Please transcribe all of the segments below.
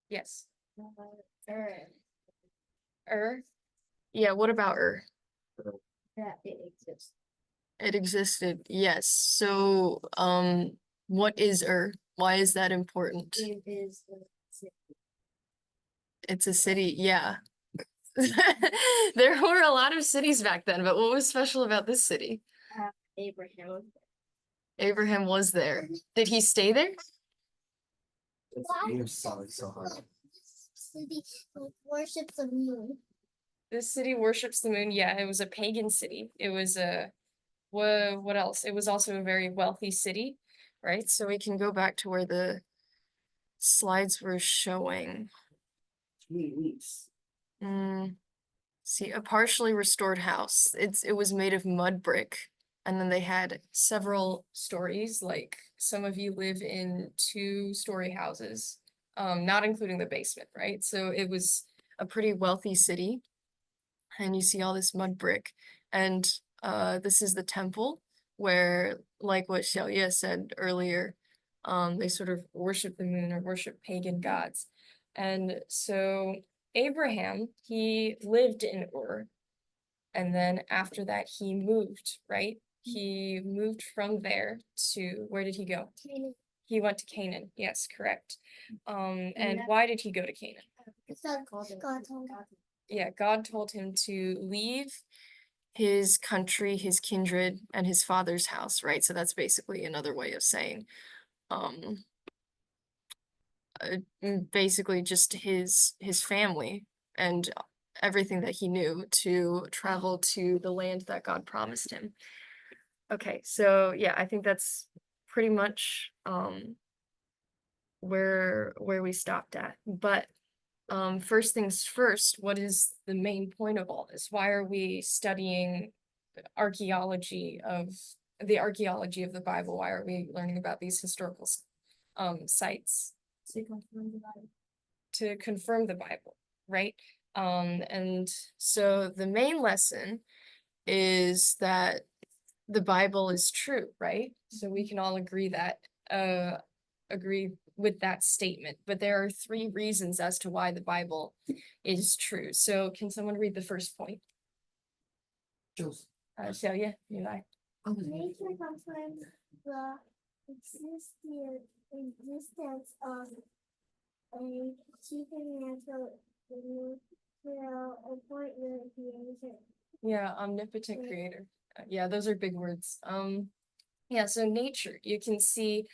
Yes. Earth. Yeah, what about That it exists. It existed, yes. So, what is Why is that important? It is a city. It's a city, yeah. There were a lot of cities back then, but what was special about this city? Abraham. Abraham was there. Did he stay there? So hard. City worships the moon. This city worships the moon. Yeah, it was a pagan city. It was a what else? It was also a very wealthy city, right? So we can go back to where the slides were showing. 3 weeks. See, a partially restored house. It was made of mud brick, and then they had several stories. Like some of you live in 2-story houses, not including the basement, right? So it was a pretty wealthy city, and you see all this mud brick, and this is the temple where, like what Shelia said earlier, they sort of worship the moon or worship pagan gods, and so Abraham, he lived in Ur, and then after that he moved, right? He moved from there to, where did he go? Canaan. He went to Canaan, yes, correct. And that- why did he go to Canaan? God told him. Yeah, God told him to leave his country, his kindred, and his father's house, right? So that's basically another way of saying, basically just his family and everything that he knew, to travel to the land that God promised him. Okay, so yeah, I think that's pretty much where we stopped at. But first things first, what is the main point of all this? Why are we studying archaeology of the Bible? Why are we learning about these historical sites? To confirm the Bible. To confirm the Bible, right? And so the main lesson is that the Bible is true, right? So we can all agree with that statement. But there are 3 reasons as to why the Bible is true. So can someone read the first point? Joseph. Celia, you like? Nature confirms the existence of a supernatural appointment creator. Yeah, omnipotent creator. Yeah, those are big words. Yeah, so nature, you can see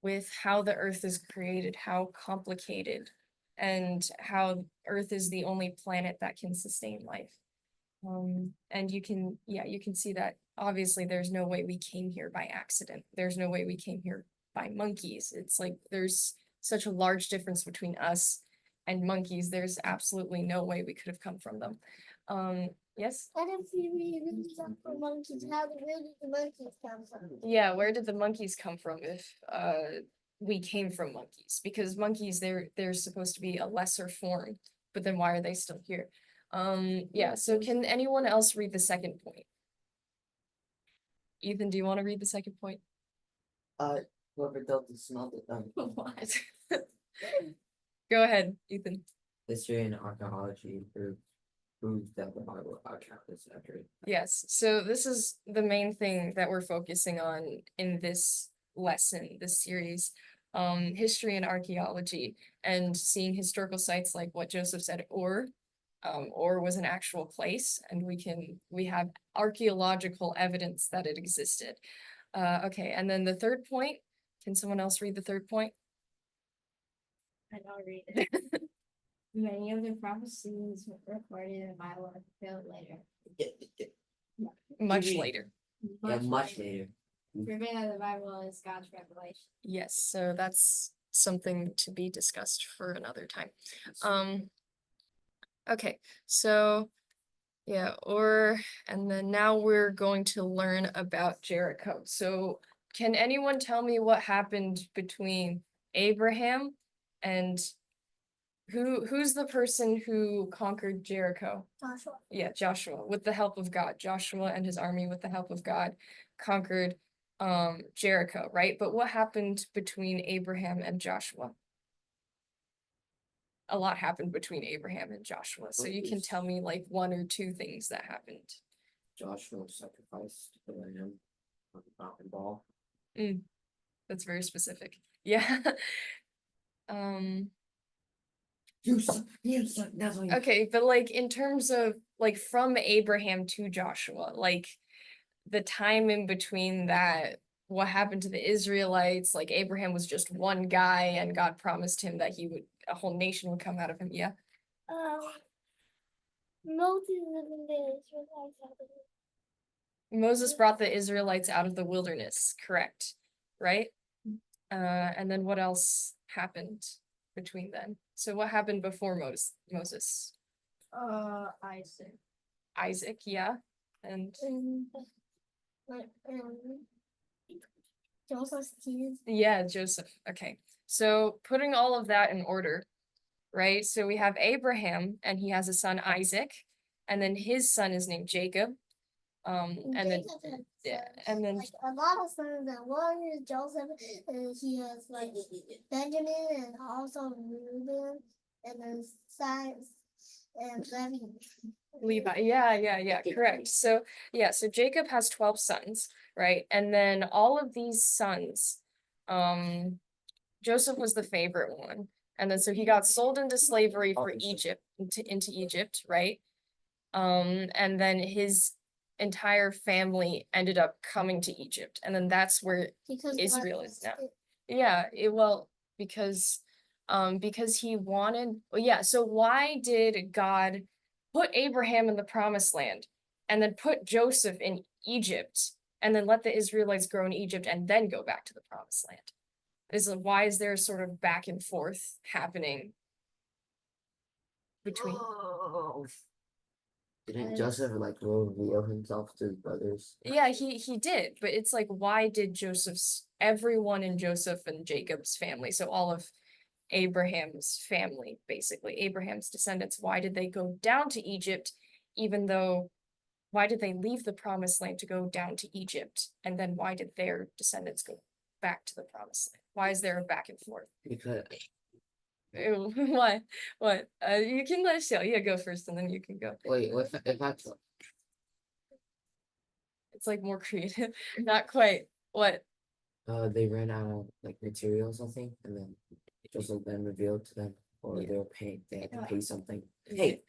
with how the earth is created, how complicated, and how Earth is the only planet that can sustain life. And you can see that obviously there's no way we came here by accident. There's no way we came here by monkeys. It's like there's such a large difference between us and monkeys. There's absolutely no way we could have come from them. Yes? What if we really come from monkeys? Where did the monkeys come from? Yeah, where did the monkeys come from if we came from monkeys? Because monkeys, they're supposed to be a lesser form, but then why are they still here? Yeah, so can anyone else read the second point? Ethan, do you want to read the second point? Whoever built it smelled it. What? Go ahead, Ethan. History and archaeology proves that the Bible is accurate. Yes, so this is the main thing that we're focusing on in this lesson, this series, history and archaeology, and seeing historical sites like what Joseph said, or was an actual place, and we have archaeological evidence that it existed. Okay, and then the third point, can someone else read the third point? I'll read it. Many of the prophecies recorded in the Bible are fulfilled later. Much mean- later. Yeah, much later. Proving that the Bible is God's revelation. Yes, so that's something to be discussed for another time. Okay, so yeah, and then now we're going to learn about Jericho. So can anyone tell me what happened between Abraham and who's the person who conquered Jericho? Joshua. Yeah, Joshua, with the help of God. Joshua and his army, with the help of God, conquered Jericho, right? But what happened between Abraham and Joshua? A lot happened between Abraham and Joshua. So you can tell me like one or two things that happened. Joshua sacrificed the lamb on the mountain ball. That's very specific. Yeah. You suck, that's what you. Okay, but like in terms of like from Abraham to Joshua, like the time in between that, what happened to the Israelites, like Abraham was just one guy and God promised him that a whole nation would come out of him. Yeah. Moses and the Israelites out of Moses brought the Israelites out of the wilderness, correct? Right? And then what else happened between then? So what happened before Moses? Isaac. Isaac, yeah. And Joseph's kids. yeah, Joseph. Okay. So putting all of that in order, right? So we have Abraham and he has a son Isaac, and then his son is named Jacob. And then Jacob had yeah, sons. and then Like a lot of sons, and one is Joseph, and he has like Benjamin and also Reuben, and then Sides and Levi. Yeah, correct. So yeah, so Jacob has 12 sons, right? And then all of these sons, Joseph was the favorite one. And then so he got sold into slavery for Egypt, into Egypt, right? And then his entire family ended up coming to Egypt. And then that's where because Israel is now. Yeah, because he wanted, well, yeah, so why did God put Abraham in the promised land and then put Joseph in Egypt and then let the Israelites grow in Egypt and then go back to the promised land? Why is there sort of back and forth happening between? Didn't Joseph like reveal himself to his brothers? Yeah, he did, but it's like, why did everyone in Joseph and Jacob's family, so all of Abraham's family, basically Abraham's descendants, why did they go down to Egypt, why did they leave the promised land to go down to Egypt, and then why did their descendants go back to the promised land? Why is there a back and forth? Because Ew, what? You can let Shell, yeah, go first, and then you can go. wait, if I It's like more creative, not quite. What? they ran out of like materials, I think, and then Joseph then revealed to them, or Yeah. they had to pay something. Yeah. Hey,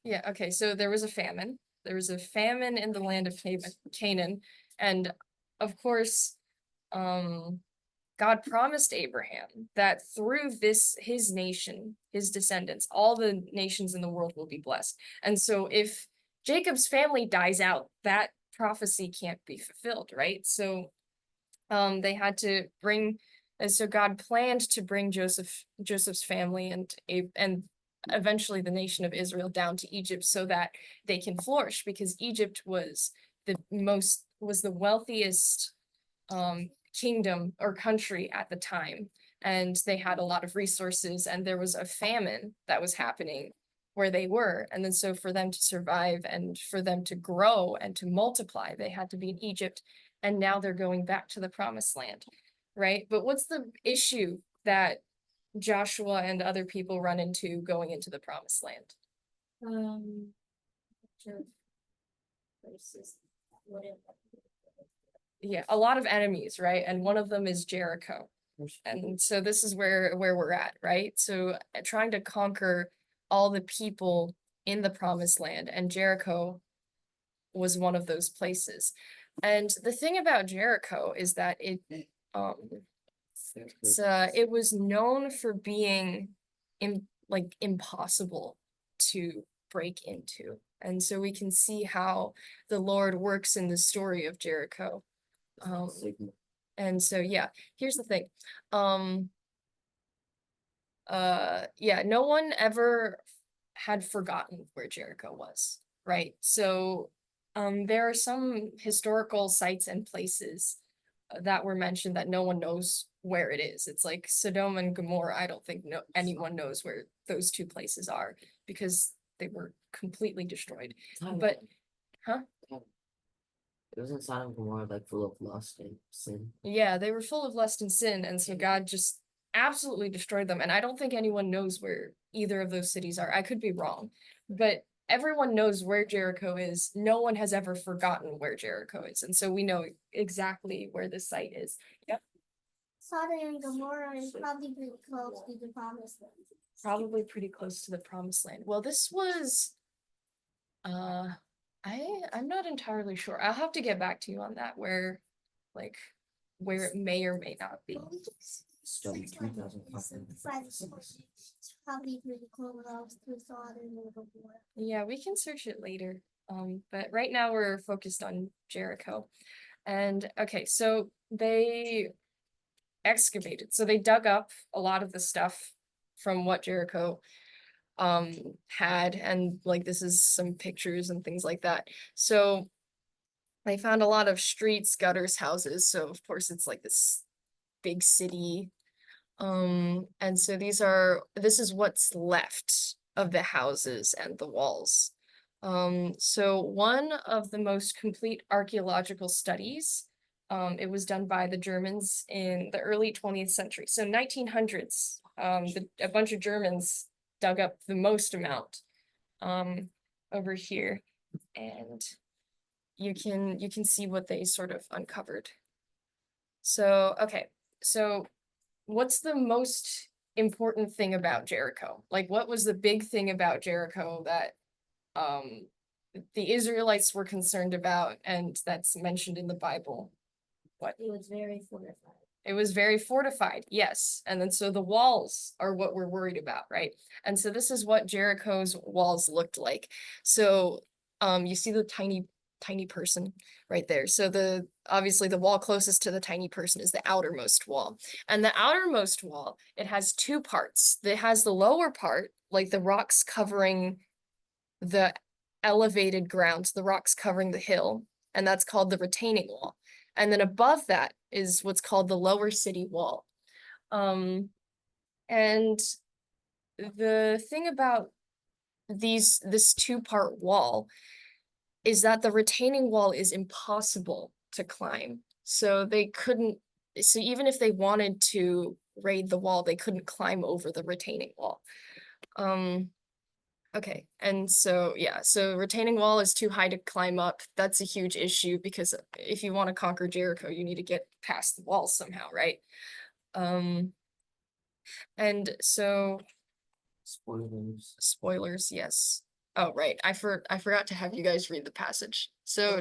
Yeah, okay, so there was a famine. There was a famine in the land of Canaan, and of course, God promised Abraham that through his nation, his descendants, all the nations in the world will be blessed. And so if Jacob's family dies out, that prophecy can't be fulfilled, right? So they had to bring, and so God planned to bring Joseph's family and eventually the nation of Israel down to Egypt so that they can flourish, because Egypt was the wealthiest kingdom or country at the time, and they had a lot of resources, and there was a famine that was happening where they were, and then so for them to survive and for them to grow and to multiply, they had to be in Egypt, and now they're going back to the promised land, right? But what's the issue that Joshua and other people run into going into the promised land? Yeah, a lot of enemies, right? And one of them is Jericho. And so this is where we're at, right? So trying to conquer all the people in the promised land, and Jericho was one of those places. And the thing about Jericho is that it was known for being impossible to break into. And so we can see how the Lord works in the story of Jericho. And so yeah, here's the thing. Yeah, no one ever had forgotten where Jericho was, right? So there are some historical sites and places that were mentioned that no one knows where it is. It's like Sodom and Gomorrah. I don't think anyone knows where those two places are because they were completely destroyed. But, huh? It wasn't Sodom and Gomorrah like full of lust and sin. Yeah, they were full of lust and sin, and so God just absolutely destroyed them. And I don't think anyone knows where either of those cities are. I could be wrong, but everyone knows where Jericho is. No one has ever forgotten where Jericho is, and so we know exactly where the site is. Yep, Sodom and Gomorrah is probably pretty close to the promised land. probably pretty close to the promised land. Well, this was I'm not entirely sure. I'll have to get back to you on that, where it may or may not be. Still 3,500. It's probably pretty close to Sodom and Gomorrah. Yeah, we can search it later. But right now we're focused on Jericho. And okay, so they excavated. So they dug up a lot of the stuff from what Jericho had, and like this is some pictures and things like that. So they found a lot of streets, gutters, houses. So of course it's like this big city. And so this is what's left of the houses and the walls. So one of the most complete archaeological studies, it was done by the Germans in the early 20th century. So 1900s, a bunch of Germans dug up the most amount, over here. And you can see what they sort of uncovered. So, okay, so what's the most important thing about Jericho? Like, what was the big thing about Jericho that the Israelites were concerned about, and that's mentioned in the Bible? What? It was very fortified. It was very fortified, yes. And then so the walls are what we're worried about, right? And so this is what Jericho's walls looked like. So you see the tiny person right there. So obviously the wall closest to the tiny person is the outermost wall. And the outermost wall, it has two parts. It has the lower part, like the rocks covering the elevated ground, the rocks covering the hill, and that's called the retaining wall. And then above that is what's called the lower city wall. And the thing about this two-part wall is that the retaining wall is impossible to climb. So even if they wanted to raid the wall, they couldn't climb over the retaining wall. Okay, and so yeah, so retaining wall is too high to climb up. That's a huge issue because if you want to conquer Jericho, you need to get past the walls somehow, right? And so spoilers, yes. Oh, right. I forgot to have you guys read the passage. So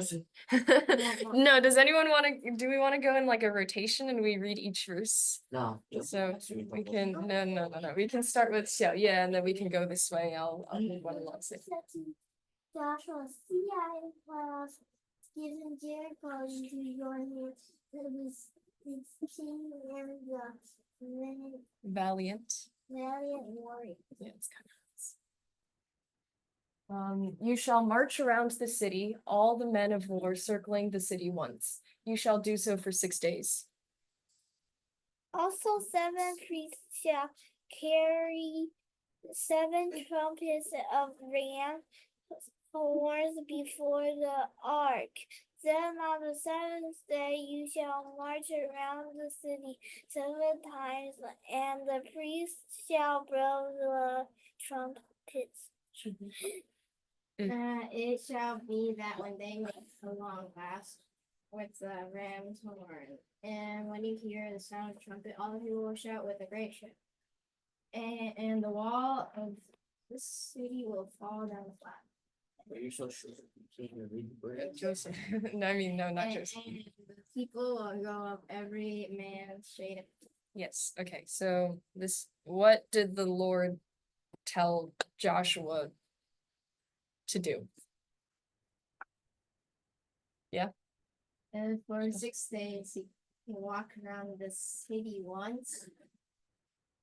no, do we want to go in like a rotation and we read each verse? No. So we can, no. We can start with Xiao, yeah, and then we can go this way. I'll read one along. Joshua, see, I was given Jericho into your hands. It was its king and the Valiant. warrior. Yeah, it's kind of. You shall march around the city, all the men of war circling the city once. You shall do so for 6 days. Also 7 priests shall carry 7 trumpets of ram horns before the ark. Then on the 7th day you shall march around the city 7 times, and the priests shall blow the trumpets. It shall be that when they make a long blast with the ram's horn, and when you hear the sound of trumpet, all of you will shout with a great shout. And the wall of this city will fall down flat. Are you so sure you can't even read the word? Joseph. No, I mean, no, not And Joseph. the people will go up every man's shade. Yes, okay, so what did the Lord tell Joshua to do? And for 6 days, he walk around the city once.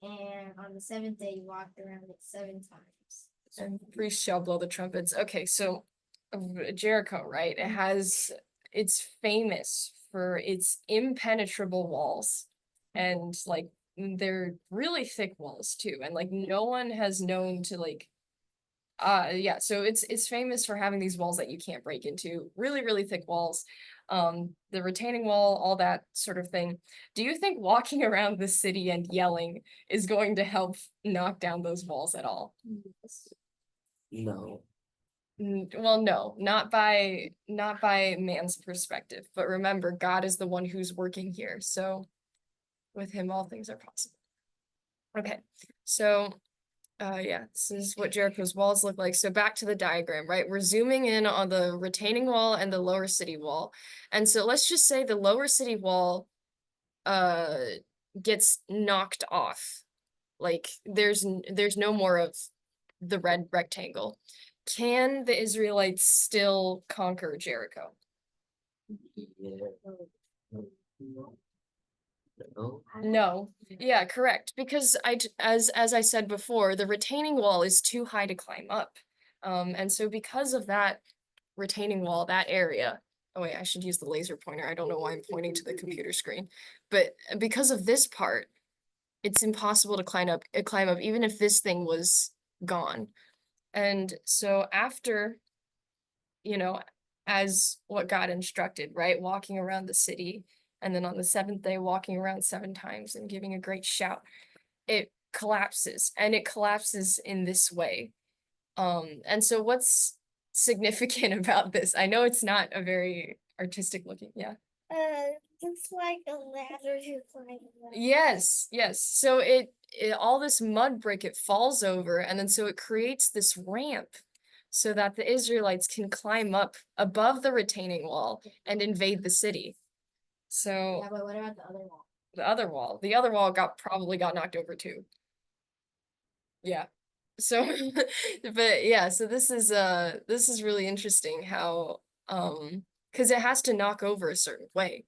And on the 7th day, he walked around it 7 times. And priests shall blow the trumpets. Okay, so Jericho, right? It's famous for its impenetrable walls. And like they're really thick walls too. And like no one has known to like yeah, so it's famous for having these walls that you can't break into. Really, really thick walls. the retaining wall, all that sort of thing. Do you think walking around the city and yelling is going to help knock down those walls at all? No. Well, no, not by man's perspective, but remember, God is the one who's working here, so with him all things are possible. Okay, so yeah, this is what Jericho's walls look like. So back to the diagram, right? We're zooming in on the retaining wall and the lower city wall. And so let's just say the lower city wall gets knocked off. Like there's no more of the red rectangle. Can the Israelites still conquer Jericho? Yeah. No. No. Yeah, correct. Because as I said before, the retaining wall is too high to climb up. And so because of that retaining wall, that area. Oh wait, I should use the laser pointer. I don't know why I'm pointing to the computer screen. But because of this part, it's impossible to climb up even if this thing was gone. And so after, you know, as what God instructed, right? Walking around the city, and then on the seventh day, walking around 7 times and giving a great shout, it collapses, and it collapses in this way. And so what's significant about this? I know it's not a very artistic looking, yeah. It's like a ladder to climb up. Yes, yes. So it all this mud brick, it falls over, and then so it creates this ramp so that the Israelites can climb up above the retaining wall and invade the city. So Yeah, but what about the other wall? the other wall probably got knocked over too. Yeah. So but yeah, so this is really interesting how because it has to knock over a certain way.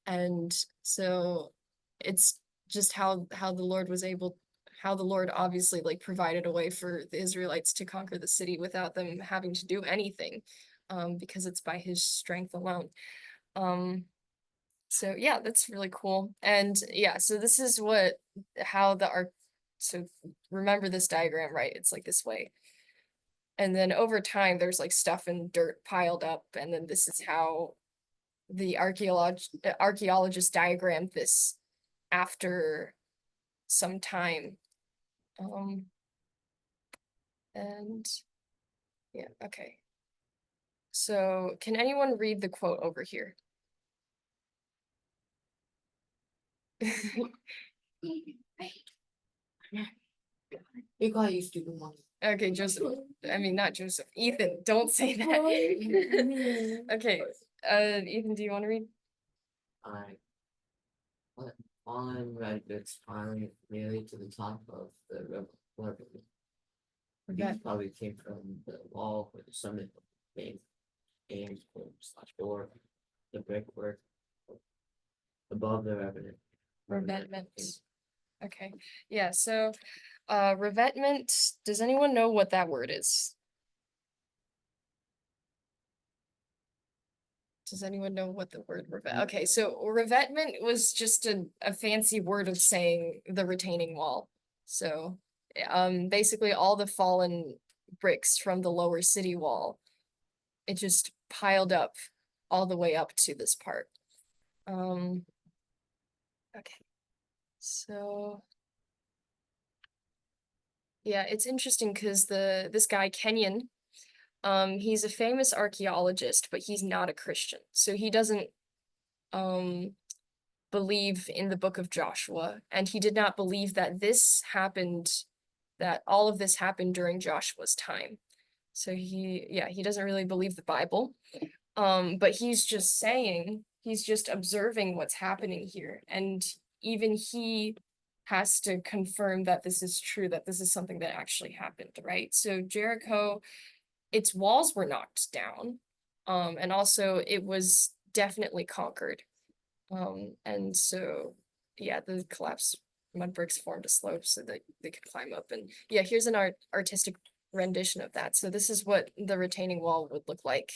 And so it's just how the Lord was able, how the Lord obviously like provided a way for the Israelites to conquer the city without them having to do anything, because it's by his strength alone. So yeah, that's really cool. And yeah, so this is how the arc, so remember this diagram, right? It's like this way. And then over time, there's like stuff and dirt piled up, and then this is how the archaeologists diagrammed this after some time. And yeah, okay. So can anyone read the quote over here? You got you stupid monkey. Okay, Joseph. I mean, not Joseph. Ethan, don't say that. Okay, Ethan, do you want to read? Alright. What fallen red bits climbing nearly to the top of the river. These probably came from the wall where the summit of the main door, the brickwork above the revenant. Revetment. Okay, yeah, so revetment, does anyone know what that word is? Does anyone know what the word revet? Okay, so revetment was just a fancy word of saying the retaining wall. So basically all the fallen bricks from the lower city wall, it just piled up all the way up to this part. Okay. So yeah, it's interesting because this guy Kenyon, he's a famous archaeologist, but he's not a Christian. So he doesn't believe in the book of Joshua, and he did not believe that that all of this happened during Joshua's time. So he doesn't really believe the Bible. But he's just observing what's happening here. And even he has to confirm that this is true, that this is something that actually happened, right? So Jericho, its walls were knocked down, and also it was definitely conquered. And so, yeah, the collapsed mud bricks formed a slope so that they could climb up. And yeah, here's an artistic rendition of that. So this is what the retaining wall would look like,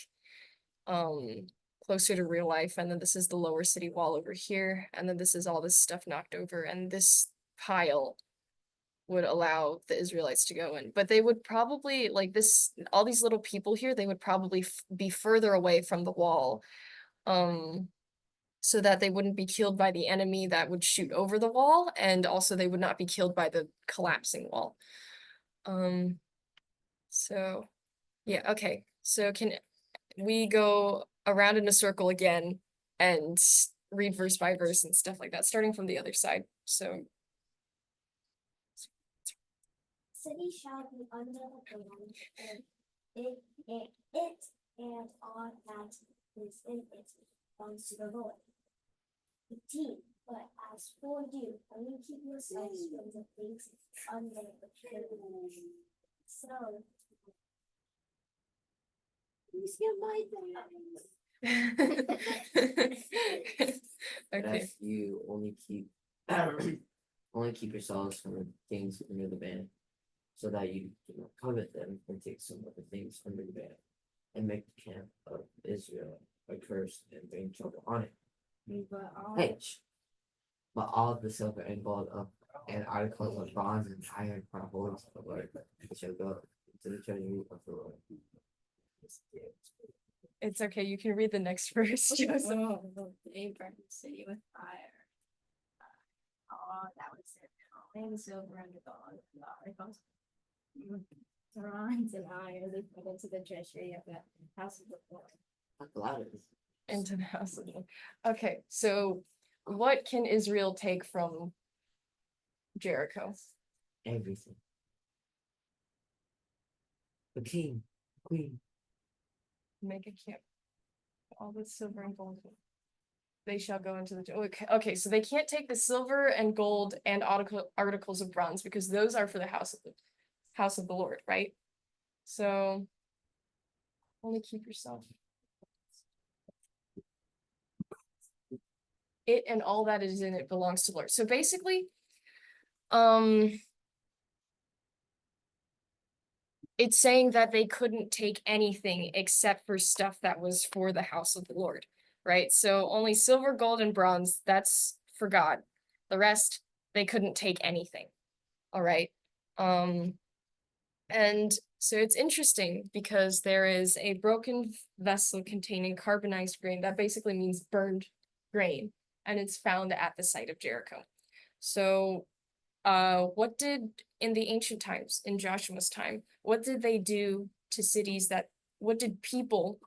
closer to real life. And then this is the lower city wall over here. And then this is all this stuff knocked over. And this pile would allow the Israelites to go in. But they would probably, like this, all these little people here, they would probably be further away from the wall, so that they wouldn't be killed by the enemy that would shoot over the wall, and also they would not be killed by the collapsing wall. So yeah, okay. So can we go around in a circle again and read verse by verse and stuff like that, starting from the other side? So City shall be under the ground, and it and all that is in it belongs to the Lord. 15. But as for you, only keep yourselves from the things under the cherubim. So, please get my But okay. as you only keep yourselves from the things under the ban, so that you do not covet them and take some of the things under the ban, and make the camp of Israel accursed and bring trouble on it. But all H. But all of the silver and gold of and articles of bronze and iron are holy to the Lord, which shall go into the treasury of the Lord. It's okay, you can read the next verse, Joseph. they burned the city with fire. Oh, that was it. Only the silver and the gold and the articles. Bronze and iron, they put into the treasury of the house of the Lord. Not the loudest. Into the house of the Lord. Okay, so what can Israel take from Jericho? Everything. The king, queen. Make a camp. All the silver and gold. They shall go into the okay, so they can't take the silver and gold and articles of bronze, because those are for the house of the Lord, right? So only keep yourself. It and all that is in it belongs to the Lord. So basically, it's saying that they couldn't take anything except for stuff that was for the house of the Lord, right? So only silver, gold, and bronze, that's for God. The rest, they couldn't take anything. All right. And so it's interesting because there is a broken vessel containing carbonized grain. That basically means burned grain, and it's found at the site of Jericho. So what did in the ancient times, in Joshua's time, what did they do to cities what did people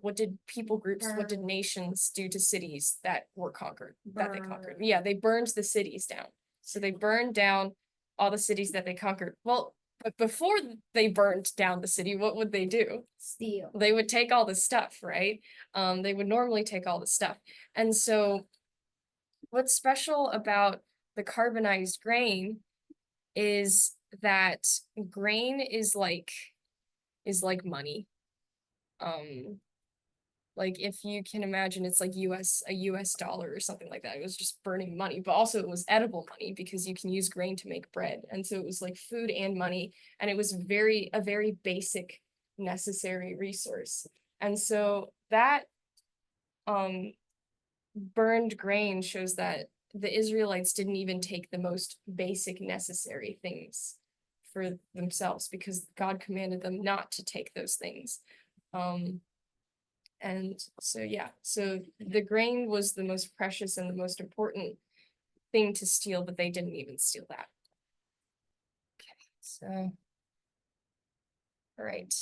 groups, what did nations do to cities that were conquered, that they conquered? Yeah, they burned the cities down. So they burned down all the cities that they conquered. Well, but before they burned down the city, what would they do? Steal. They would take all the stuff, right? They would normally take all the stuff. And so what's special about the carbonized grain is that grain is like money. Like if you can imagine, it's like a US dollar or something like that. It was just burning money, but also it was edible money because you can use grain to make bread. And so it was like food and money, and it was a very basic necessary resource. And so that burned grain shows that the Israelites didn't even take the most basic necessary things for themselves, because God commanded them not to take those things. And so, yeah, so the grain was the most precious and the most important thing to steal, but they didn't even steal that. Okay, so, all right.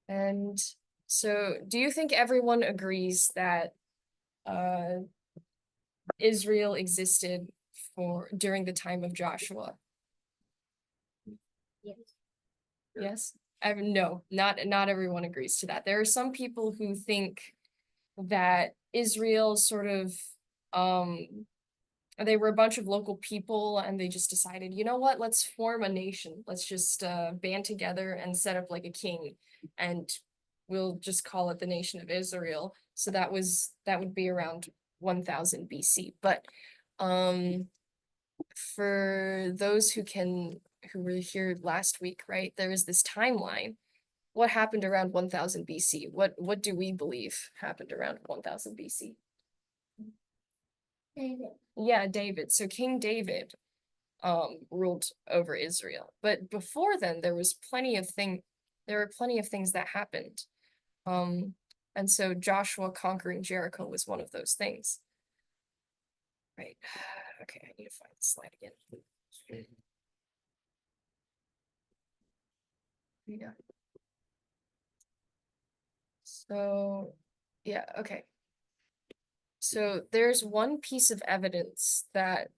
And so, do you think everyone agrees that Israel existed during the time of Joshua? Yes. Yes? No, not everyone agrees to that. There are some people who think that Israel sort of, they were a bunch of local people and they just decided, you know what, let's form a nation. Let's just band together and set up like a king, and we'll just call it the nation of Israel. So that would be around 1000 BC. But for those who were here last week, right? There is this timeline. What happened around 1000 BC? What do we believe happened around 1000 BC? David. Yeah, David. So King David ruled over Israel. But before then there were plenty of things that happened. And so Joshua conquering Jericho was one of those things. Right. Okay, I need to find the slide again. Yeah. So, yeah, okay. So there's one piece of evidence that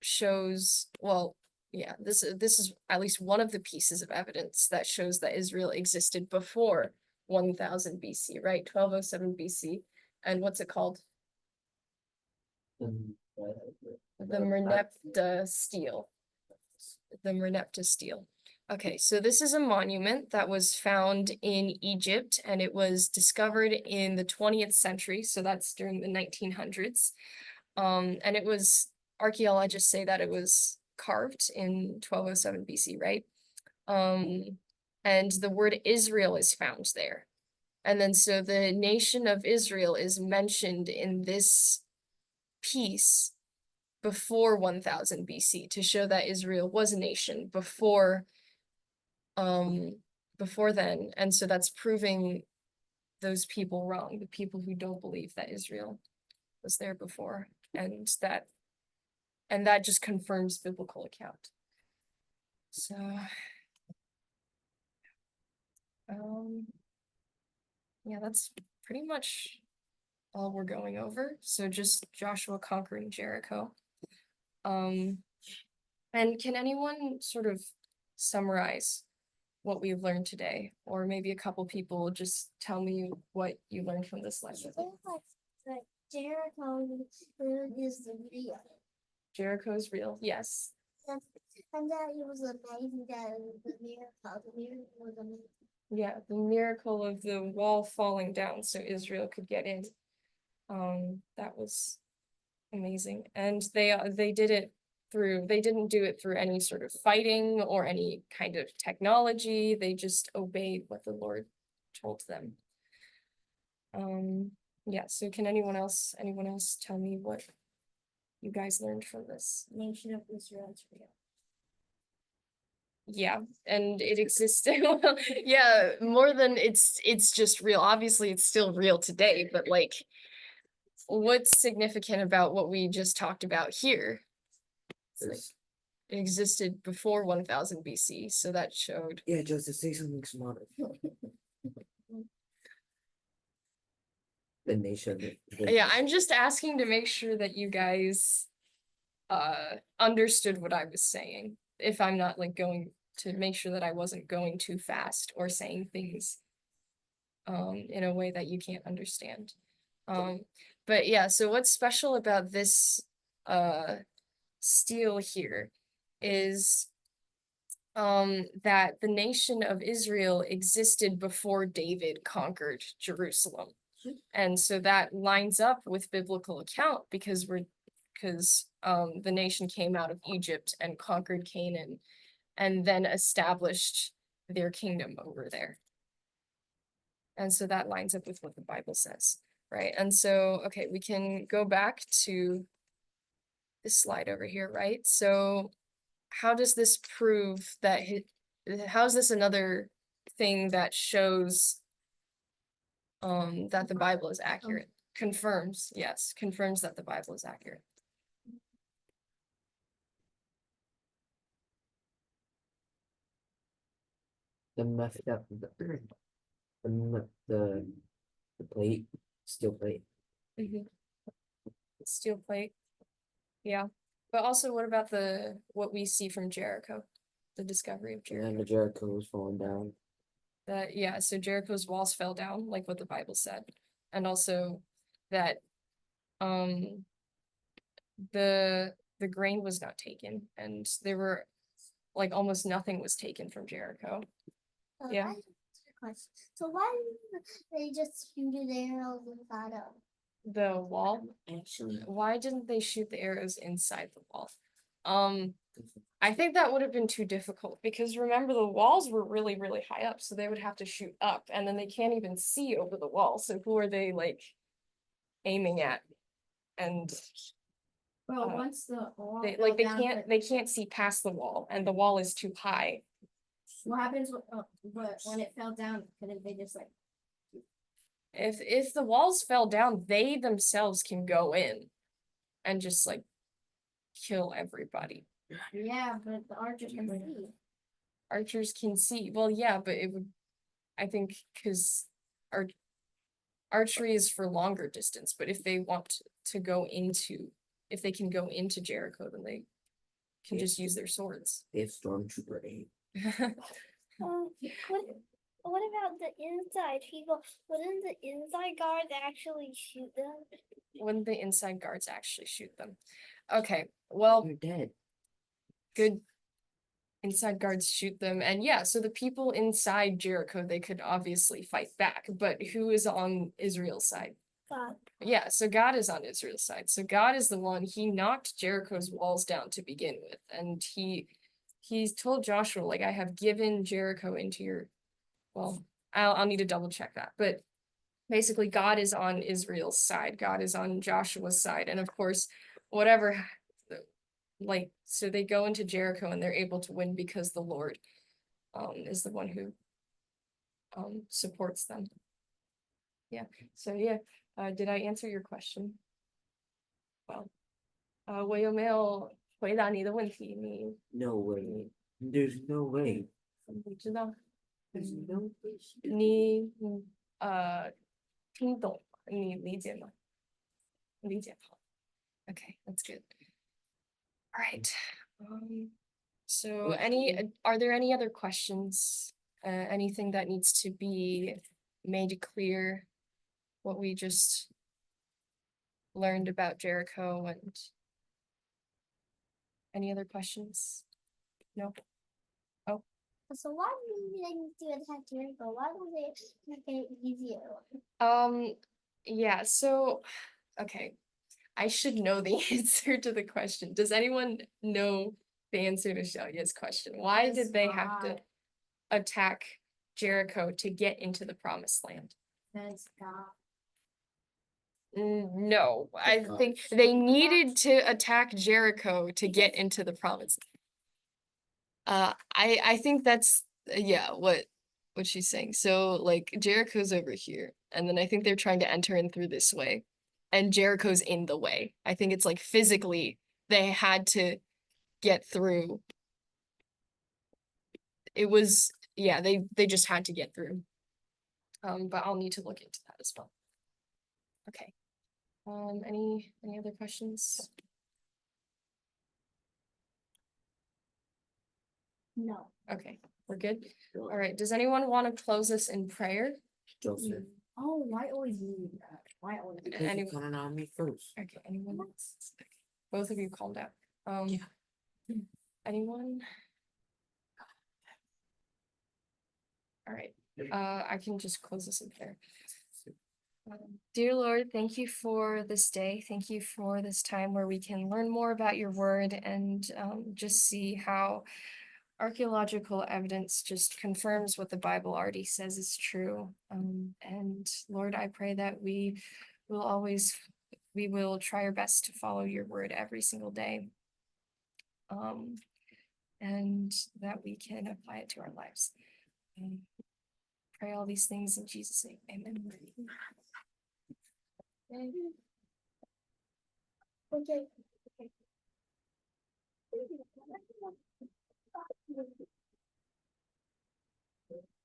shows, well, yeah, this is at least one of the pieces of evidence that shows that Israel existed before 1000 BC, right? 1207 BC. And what's it called? The Merneptah stele. The Merneptah stele. Okay, so this is a monument that was found in Egypt, and it was discovered in the 20th century, so that's during the 1900s. And it was, archaeologists say that it was carved in 1207 BC, right? And the word Israel is found there. And then so the nation of Israel is mentioned in this piece before 1000 BC to show that Israel was a nation before then. And so that's proving those people wrong, the people who don't believe that Israel was there before, and that just confirms biblical account. So yeah, that's pretty much all we're going over. So just Joshua conquering Jericho. And can anyone sort of summarize what we've learned today? Or maybe a couple people just tell me what you learned from this lesson. Like Jericho is the real. Jericho's real, yes. And that it was amazing that the miracle was amazing. Yeah, the miracle of the wall falling down so Israel could get in. That was amazing. And they did it through, they didn't do it through any sort of fighting or any kind of technology. They just obeyed what the Lord told them. Yeah, so can anyone else tell me what you guys learned from this? Nation of Israel is real. Yeah, and it existed. Well, yeah, more than it's just real. Obviously, it's still real today, but like, what's significant about what we just talked about here? It's like, it existed before 1000 BC, so that showed. Yeah, Joseph, say something smarter. The nation. Yeah, I'm just asking to make sure that you guys understood what I was saying. If I'm not like going to make sure that I wasn't going too fast or saying things in a way that you can't understand. But yeah, so what's special about this stele here is that the nation of Israel existed before David conquered Jerusalem. And so that lines up with biblical account because the nation came out of Egypt and conquered Canaan and then established their kingdom over there. And so that lines up with what the Bible says, right? And so, okay, we can go back to this slide over here, right? So how does this prove that, how is this another thing that shows that the Bible is accurate? Confirms, yes, confirms that the Bible is accurate. The method of the plate, steel plate. Steel plate. Yeah, but also what about what we see from Jericho, the discovery of And Jericho? then the Jericho was falling down. That, yeah, so Jericho's walls fell down, like what the Bible said. And also that the grain was not taken, and there were like almost nothing was taken from Jericho. Yeah. I have a question. So why didn't they just shoot arrows inside of The wall? Actually, Why didn't they shoot the arrows inside the wall? I think that would have been too difficult because remember the walls were really, really high up, so they would have to shoot up, and then they can't even see over the wall. So who are they like aiming at? And Well, once the wall they fell down, they can't see past the wall, and the wall is too high. what happens when it fell down? Couldn't they just like If the walls fell down, they themselves can go in and just like kill everybody. Yeah, but the archers can see. Archers can see. Well, yeah, but it would, I think, because archery is for longer distance, but if they want to go into, if they can go into Jericho, then they can just use their swords. They have stormtrooper aim. What about the inside people? Wouldn't the inside guards actually shoot them? Wouldn't the inside guards actually shoot them? Okay, well, They're dead. good. Inside guards shoot them, and yeah, so the people inside Jericho, they could obviously fight back, but who is on Israel's side? God. Yeah, so God is on Israel's side. So God is the one, he knocked Jericho's walls down to begin with, and he's told Joshua, like, I have given Jericho into your, well, I'll need to double check that, but basically God is on Israel's side, God is on Joshua's side, and of course, whatever, like, so they go into Jericho and they're able to win because the Lord is the one who supports them. Yeah, so yeah, did I answer your question? Well, 我有没有回答你的问题？你 No way. There's no way. 你知道？ There's no way. 你听懂吗？你理解吗？理解好。Okay, that's good. All right. So are there any other questions? Anything that needs to be made clear? What we just learned about Jericho and any other questions? No? So why do they need to attack Jericho? Why don't they make it easier? Yeah, so, okay. I should know the answer to the question. Does anyone know the answer to Shalia's question? Why did they have to attack Jericho to get into the promised land? Because God. No, I think they needed to attack Jericho to get into the promised. I think that's yeah, what she's saying. So like Jericho's over here, and then I think they're trying to enter in through this way, and Jericho's in the way. I think it's like physically they had to get through. It was yeah, they just had to get through. But I'll need to look into that as well. Okay. Any other questions? No. Okay, we're good. All right, does anyone want to close us in prayer? Joseph. Oh, why always you? Why always? Because you're Anyone? coming on me first. Okay, anyone else? Okay, both of you calm down. Anyone? All right, I can just close this in prayer. Dear Lord, thank you for this day. Thank you for this time where we can learn more about your word and just see how archaeological evidence just confirms what the Bible already says is true. And Lord, I pray that we will try our best to follow your word every single day. And that we can apply it to our lives. Pray all these things in Jesus' name. Amen. Okay.